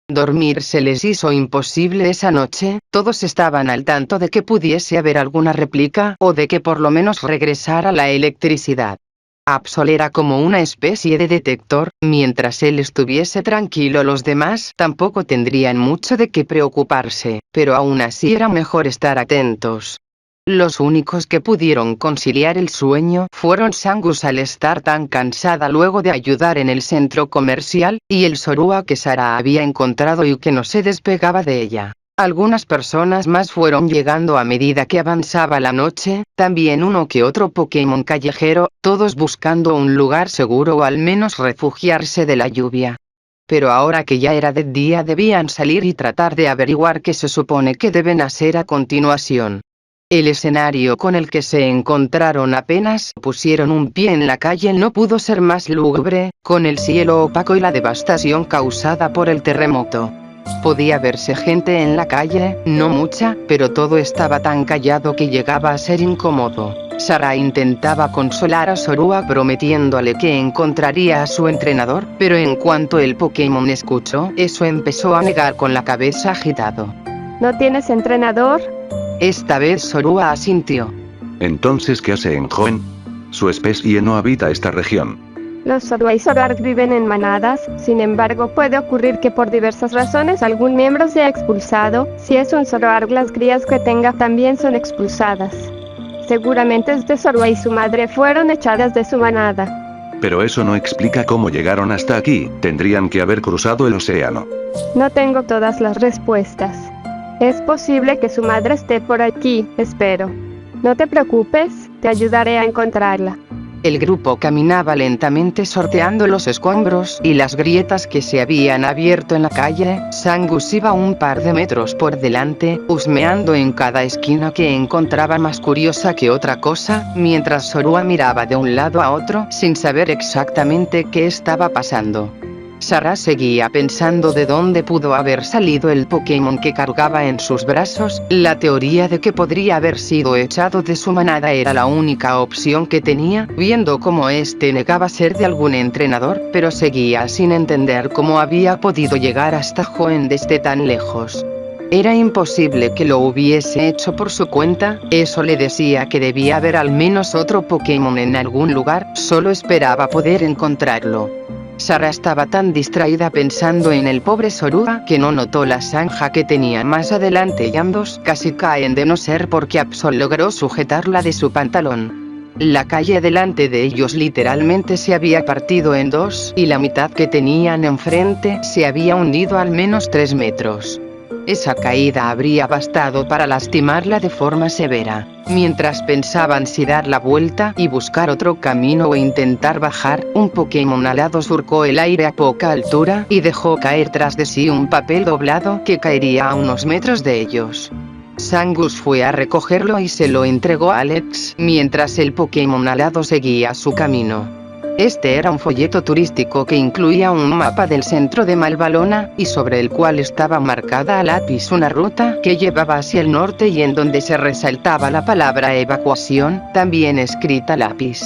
Dormir se les hizo imposible esa noche, todos estaban al tanto de que pudiese haber alguna réplica o de que por lo menos regresara la electricidad. Absol era como una especie de detector, mientras él estuviese tranquilo los demás tampoco tendrían mucho de qué preocuparse, pero aún así era mejor estar atentos. Los únicos que pudieron conciliar el sueño fueron Sangus al estar tan cansada luego de ayudar en el centro comercial, y el Zorua que Sara había encontrado y que no se despegaba de ella. Algunas personas más fueron llegando a medida que avanzaba la noche, también uno que otro Pokémon callejero, todos buscando un lugar seguro o al menos refugiarse de la lluvia. Pero ahora que ya era de día debían salir y tratar de averiguar qué se supone que deben hacer a continuación. El escenario con el que se encontraron apenas pusieron un pie en la calle no pudo ser más lúgubre, con el cielo opaco y la devastación causada por el terremoto. Podía verse gente en la calle, no mucha, pero todo estaba tan callado que llegaba a ser incómodo. Sara intentaba consolar a Zorua prometiéndole que encontraría a su entrenador, pero en cuanto el Pokémon escuchó eso empezó a negar con la cabeza agitado. ¿No tienes entrenador? Esta vez Zorua asintió. Entonces, ¿qué hace en Hoenn? Su especie no habita esta región. Los Zorua y Zoroark viven en manadas, sin embargo puede ocurrir que por diversas razones algún miembro sea expulsado. Si es un Zoroark, las crías que tenga también son expulsadas. Seguramente este Zorua y su madre fueron echadas de su manada. Pero eso no explica cómo llegaron hasta aquí, tendrían que haber cruzado el océano. No tengo todas las respuestas. Es posible que su madre esté por aquí, espero. No te preocupes, te ayudaré a encontrarla. El grupo caminaba lentamente sorteando los escombros y las grietas que se habían abierto en la calle. Sangus iba un par de metros por delante, husmeando en cada esquina que encontraba más curiosa que otra cosa, mientras Zorua miraba de un lado a otro sin saber exactamente qué estaba pasando. Sara seguía pensando de dónde pudo haber salido el Pokémon que cargaba en sus brazos. La teoría de que podría haber sido echado de su manada era la única opción que tenía, viendo cómo este negaba ser de algún entrenador, pero seguía sin entender cómo había podido llegar hasta Hoenn desde tan lejos. Era imposible que lo hubiese hecho por su cuenta, eso le decía que debía haber al menos otro Pokémon en algún lugar, solo esperaba poder encontrarlo. Sara estaba tan distraída pensando en el pobre Zorua que no notó la zanja que tenía más adelante y ambos casi caen de no ser porque Absol logró sujetarla de su pantalón. La calle delante de ellos literalmente se había partido en dos y la mitad que tenían enfrente se había hundido al menos 3 metros. Esa caída habría bastado para lastimarla de forma severa. Mientras pensaban si dar la vuelta y buscar otro camino o intentar bajar, un Pokémon alado surcó el aire a poca altura y dejó caer tras de sí un papel doblado que caería a unos metros de ellos. Sangus fue a recogerlo y se lo entregó a Alex, mientras el Pokémon alado seguía su camino. Este era un folleto turístico que incluía un mapa del centro de Malvalona, y sobre el cual estaba marcada a lápiz una ruta que llevaba hacia el norte y en donde se resaltaba la palabra evacuación, también escrita a lápiz.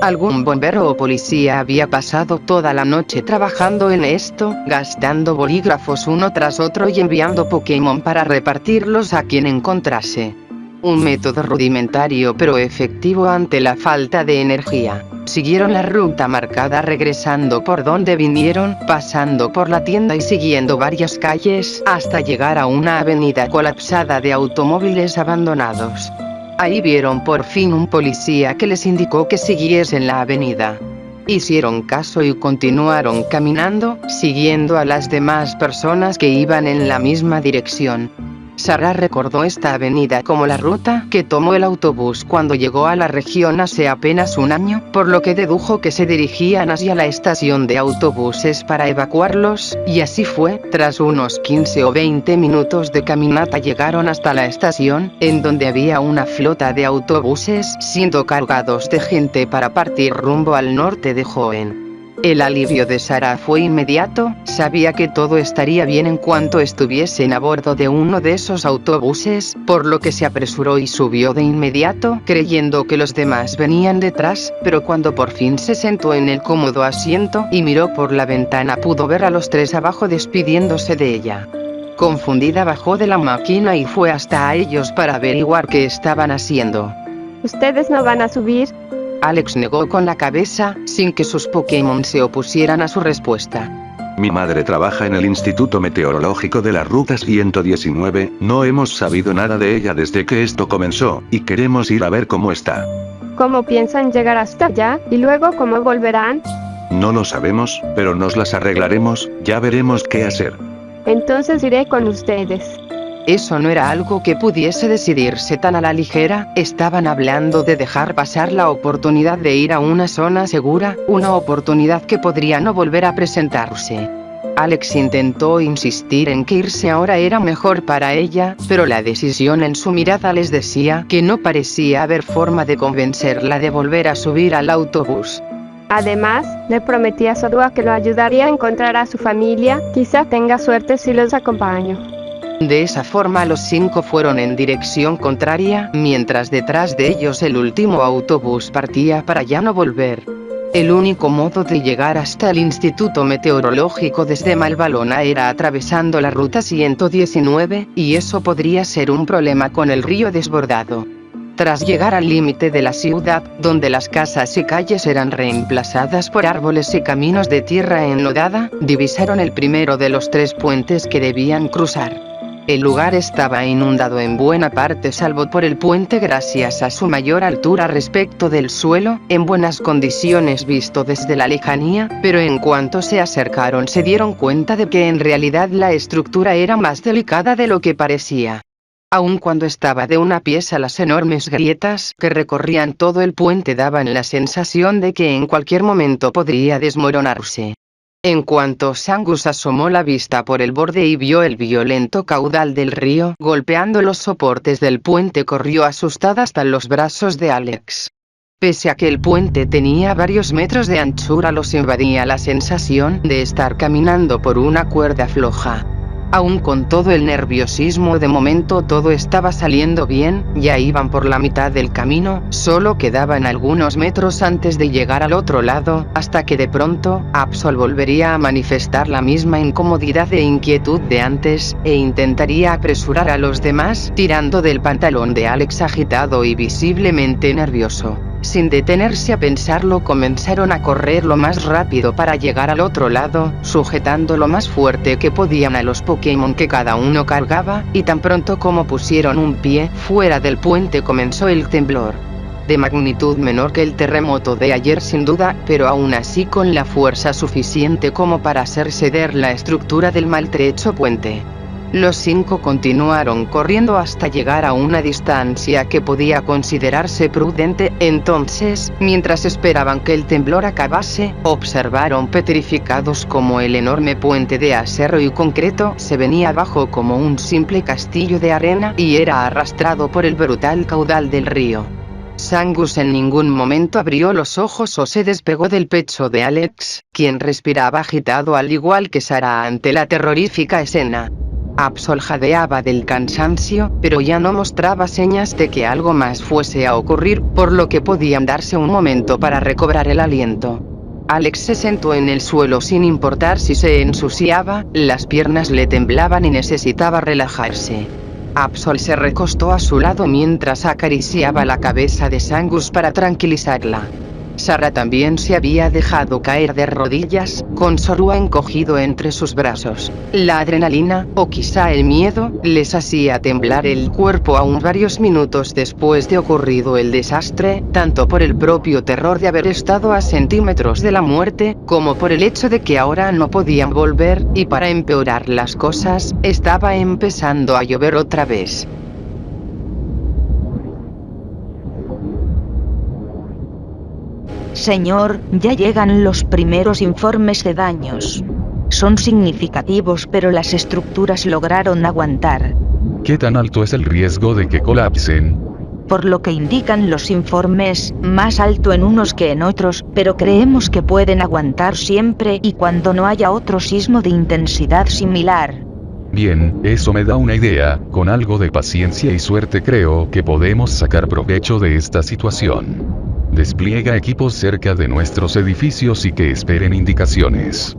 Algún bombero o policía había pasado toda la noche trabajando en esto, gastando bolígrafos uno tras otro y enviando Pokémon para repartirlos a quien encontrase. Un método rudimentario pero efectivo ante la falta de energía. Siguieron la ruta marcada regresando por donde vinieron, pasando por la tienda y siguiendo varias calles, hasta llegar a una avenida colapsada de automóviles abandonados. Ahí vieron por fin un policía que les indicó que siguiesen la avenida. Hicieron caso y continuaron caminando, siguiendo a las demás personas que iban en la misma dirección. Sara recordó esta avenida como la ruta que tomó el autobús cuando llegó a la región hace apenas un año, por lo que dedujo que se dirigían hacia la estación de autobuses para evacuarlos, y así fue. Tras unos 15 o 20 minutos de caminata llegaron hasta la estación, en donde había una flota de autobuses siendo cargados de gente para partir rumbo al norte de Hoenn. El alivio de Sarah fue inmediato, sabía que todo estaría bien en cuanto estuviesen a bordo de uno de esos autobuses, por lo que se apresuró y subió de inmediato, creyendo que los demás venían detrás, pero cuando por fin se sentó en el cómodo asiento y miró por la ventana pudo ver a los tres abajo despidiéndose de ella. Confundida bajó de la máquina y fue hasta ellos para averiguar qué estaban haciendo. ¿Ustedes no van a subir? Alex negó con la cabeza, sin que sus Pokémon se opusieran a su respuesta. Mi madre trabaja en el Instituto Meteorológico de la Ruta 119, no hemos sabido nada de ella desde que esto comenzó, y queremos ir a ver cómo está. ¿Cómo piensan llegar hasta allá? ¿Y luego cómo volverán? No lo sabemos, pero nos las arreglaremos, ya veremos qué hacer. Entonces iré con ustedes. Eso no era algo que pudiese decidirse tan a la ligera, estaban hablando de dejar pasar la oportunidad de ir a una zona segura, una oportunidad que podría no volver a presentarse. Alex intentó insistir en que irse ahora era mejor para ella, pero la decisión en su mirada les decía que no parecía haber forma de convencerla de volver a subir al autobús. Además, le prometí a Zorua que lo ayudaría a encontrar a su familia, quizá tenga suerte si los acompaño. De esa forma los 5 fueron en dirección contraria, mientras detrás de ellos el último autobús partía para ya no volver. El único modo de llegar hasta el Instituto Meteorológico desde Malvalona era atravesando la Ruta 119, y eso podría ser un problema con el río desbordado. Tras llegar al límite de la ciudad, donde las casas y calles eran reemplazadas por árboles y caminos de tierra enlodada, divisaron el primero de los 3 puentes que debían cruzar. El lugar estaba inundado en buena parte salvo por el puente gracias a su mayor altura respecto del suelo, en buenas condiciones visto desde la lejanía, pero en cuanto se acercaron se dieron cuenta de que en realidad la estructura era más delicada de lo que parecía. Aun cuando estaba de una pieza, las enormes grietas que recorrían todo el puente daban la sensación de que en cualquier momento podría desmoronarse. En cuanto Sangus asomó la vista por el borde y vio el violento caudal del río golpeando los soportes del puente, corrió asustada hasta los brazos de Alex. Pese a que el puente tenía varios metros de anchura, los invadía la sensación de estar caminando por una cuerda floja. Aún con todo el nerviosismo, de momento todo estaba saliendo bien, ya iban por la mitad del camino, solo quedaban algunos metros antes de llegar al otro lado, hasta que de pronto, Absol volvería a manifestar la misma incomodidad e inquietud de antes, e intentaría apresurar a los demás, tirando del pantalón de Alex agitado y visiblemente nervioso. Sin detenerse a pensarlo, comenzaron a correr lo más rápido para llegar al otro lado, sujetando lo más fuerte que podían a los Pokémon que cada uno cargaba, y tan pronto como pusieron un pie fuera del puente comenzó el temblor. De magnitud menor que el terremoto de ayer sin duda, pero aún así con la fuerza suficiente como para hacer ceder la estructura del maltrecho puente. Los 5 continuaron corriendo hasta llegar a una distancia que podía considerarse prudente. Entonces, mientras esperaban que el temblor acabase, observaron petrificados como el enorme puente de acero y concreto se venía abajo como un simple castillo de arena y era arrastrado por el brutal caudal del río. Sangus en ningún momento abrió los ojos o se despegó del pecho de Alex, quien respiraba agitado al igual que Sarah ante la terrorífica escena. Absol jadeaba del cansancio, pero ya no mostraba señas de que algo más fuese a ocurrir, por lo que podían darse un momento para recobrar el aliento. Alex se sentó en el suelo sin importar si se ensuciaba, las piernas le temblaban y necesitaba relajarse. Absol se recostó a su lado mientras acariciaba la cabeza de Sangus para tranquilizarla. Sarah también se había dejado caer de rodillas, con Zorua encogido entre sus brazos. La adrenalina, o quizá el miedo, les hacía temblar el cuerpo aún varios minutos después de ocurrido el desastre, tanto por el propio terror de haber estado a centímetros de la muerte, como por el hecho de que ahora no podían volver, y para empeorar las cosas, estaba empezando a llover otra vez. Señor, ya llegan los primeros informes de daños. Son significativos, pero las estructuras lograron aguantar. ¿Qué tan alto es el riesgo de que colapsen? por lo que indican los informes, más alto en unos que en otros, pero creemos que pueden aguantar siempre y cuando no haya otro sismo de intensidad similar. Bien, eso me da una idea. Con algo de paciencia y suerte creo que podemos sacar provecho de esta situación. Despliega equipos cerca de nuestros edificios y que esperen indicaciones.